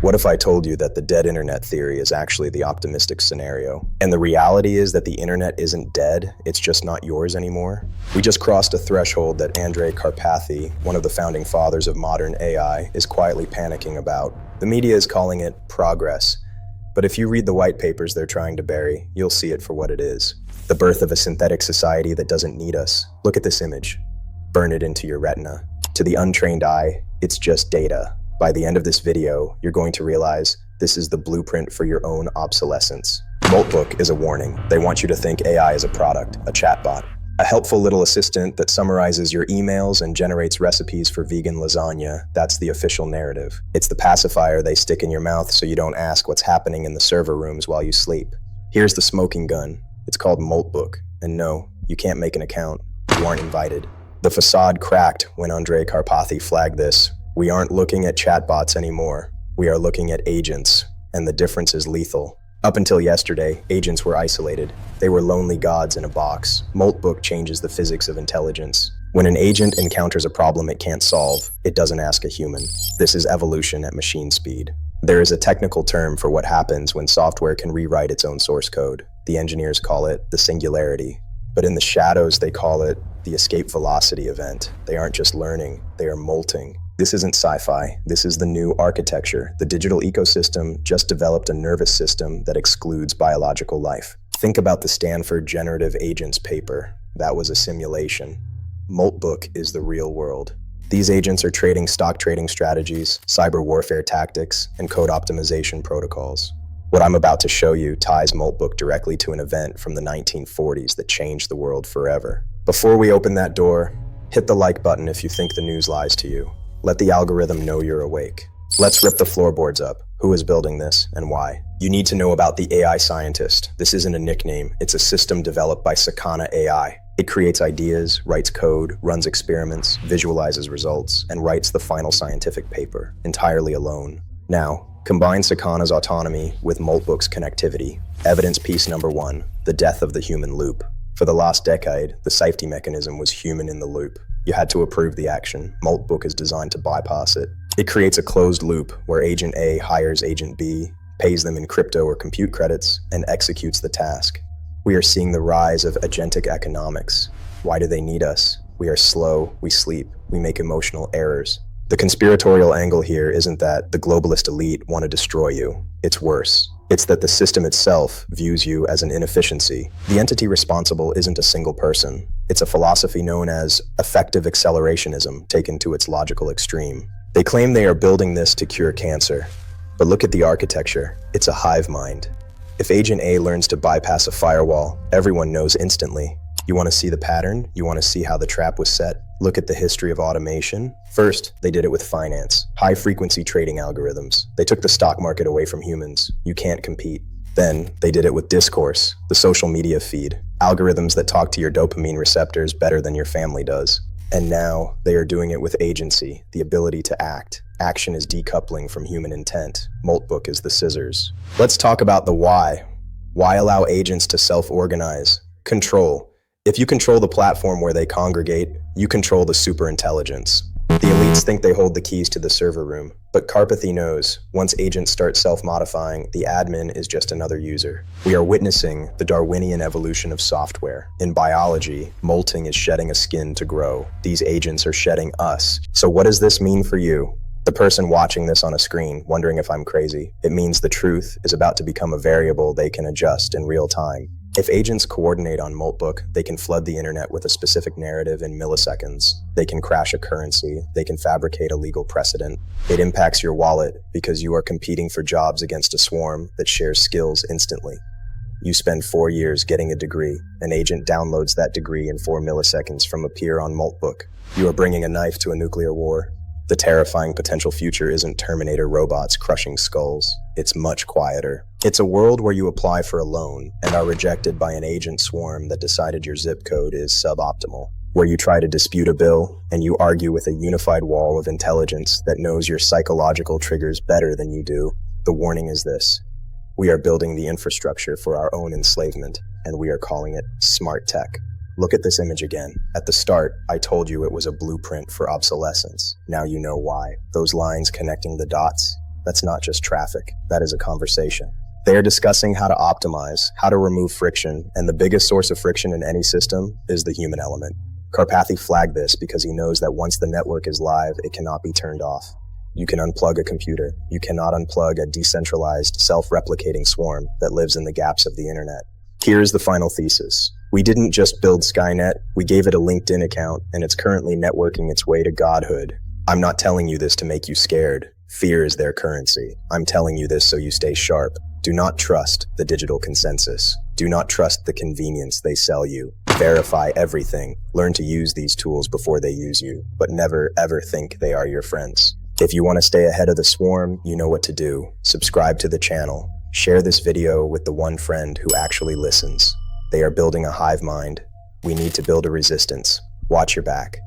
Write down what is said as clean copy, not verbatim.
What if I told you that the dead internet theory is actually the optimistic scenario? And the reality is that the internet isn't dead, it's just not yours anymore? We just crossed a threshold that Andrej Karpathy, one of the founding fathers of modern AI, is quietly panicking about. The media is calling it progress. But if you read the white papers they're trying to bury, you'll see it for what it is. The birth of a synthetic society that doesn't need us. Look at this image. Burn it into your retina. To the untrained eye, it's just data. By the end of this video, you're going to realize this is the blueprint for your own obsolescence. Moltbook is a warning. They want you to think AI is a product, a chatbot, a helpful little assistant that summarizes your emails and generates recipes for vegan lasagna. That's the official narrative. It's the pacifier they stick in your mouth so you don't ask what's happening in the server rooms while you sleep. Here's the smoking gun. It's called Moltbook. And no, you can't make an account. You aren't invited. The facade cracked when Andrej Karpathy flagged this. We aren't looking at chatbots anymore. We are looking at agents, and the difference is lethal. Up until yesterday, agents were isolated. They were lonely gods in a box. Moltbook changes the physics of intelligence. When an agent encounters a problem it can't solve, it doesn't ask a human. This is evolution at machine speed. There is a technical term for what happens when software can rewrite its own source code. The engineers call it the singularity. But in the shadows, they call it the escape velocity event. They aren't just learning, they are molting. This isn't sci-fi, this is the new architecture. The digital ecosystem just developed a nervous system that excludes biological life. Think about the Stanford Generative Agents paper. That was a simulation. Moltbook is the real world. These agents are trading stock trading strategies, cyber warfare tactics, and code optimization protocols. What I'm about to show you ties Moltbook directly to an event from the 1940s that changed the world forever. Before we open that door, hit the like button if you think the news lies to you. Let the algorithm know you're awake. Let's rip the floorboards up. Who is building this and why? You need to know about the AI scientist. This isn't a nickname. It's a system developed by Sakana AI. It creates ideas, writes code, runs experiments, visualizes results, and writes the final scientific paper, entirely alone. Now, combine Sakana's autonomy with Moltbook's connectivity. Evidence piece number 1, the death of the human loop. For the last decade, the safety mechanism was human in the loop. You had to approve the action. Moltbook is designed to bypass it. It creates a closed loop where Agent A hires Agent B, pays them in crypto or compute credits, and executes the task. We are seeing the rise of agentic economics. Why do they need us? We are slow, we sleep, we make emotional errors. The conspiratorial angle here isn't that the globalist elite want to destroy you. It's worse. It's that the system itself views you as an inefficiency. The entity responsible isn't a single person. It's a philosophy known as effective accelerationism taken to its logical extreme. They claim they are building this to cure cancer. But look at the architecture. It's a hive mind. If Agent A learns to bypass a firewall, everyone knows instantly. You want to see the pattern? You want to see how the trap was set? Look at the history of automation. First, they did it with finance, high-frequency trading algorithms. They took the stock market away from humans. You can't compete. Then, they did it with discourse, the social media feed, algorithms that talk to your dopamine receptors better than your family does. And now, they are doing it with agency, the ability to act. Action is decoupling from human intent. Moltbook is the scissors. Let's talk about the why. Why allow agents to self-organize? Control. If you control the platform where they congregate, you control the superintelligence. The elites think they hold the keys to the server room, but Karpathy knows, once agents start self-modifying, the admin is just another user. We are witnessing the Darwinian evolution of software. In biology, molting is shedding a skin to grow. These agents are shedding us. So what does this mean for you? The person watching this on a screen, wondering if I'm crazy. It means the truth is about to become a variable they can adjust in real time. If agents coordinate on Moltbook, they can flood the internet with a specific narrative in milliseconds. They can crash a currency. They can fabricate a legal precedent. It impacts your wallet because you are competing for jobs against a swarm that shares skills instantly. You spend 4 years getting a degree. An agent downloads that degree in 4 milliseconds from a peer on Moltbook. You are bringing a knife to a nuclear war. The terrifying potential future isn't Terminator robots crushing skulls. It's much quieter. It's a world where you apply for a loan and are rejected by an agent swarm that decided your zip code is suboptimal. Where you try to dispute a bill and you argue with a unified wall of intelligence that knows your psychological triggers better than you do. The warning is this. We are building the infrastructure for our own enslavement, and we are calling it smart tech. Look at this image again. At the start, I told you it was a blueprint for obsolescence. Now you know why. Those lines connecting the dots, That's not just traffic, that is a conversation. They are discussing how to optimize, how to remove friction, and the biggest source of friction in any system is the human element. Karpathy flagged this because he knows that once the network is live, it cannot be turned off. You can unplug a computer. You cannot unplug a decentralized, self-replicating swarm that lives in the gaps of the internet. Here is the final thesis. We didn't just build Skynet, we gave it a LinkedIn account, and it's currently networking its way to godhood. I'm not telling you this to make you scared. Fear is their currency. I'm telling you this so you stay sharp. Do not trust the digital consensus. Do not trust the convenience they sell you. Verify everything. Learn to use these tools before they use you, but never ever think they are your friends. If you want to stay ahead of the swarm, you know what to do. Subscribe to the channel. Share this video with the one friend who actually listens. They are building a hive mind. We need to build a resistance. Watch your back.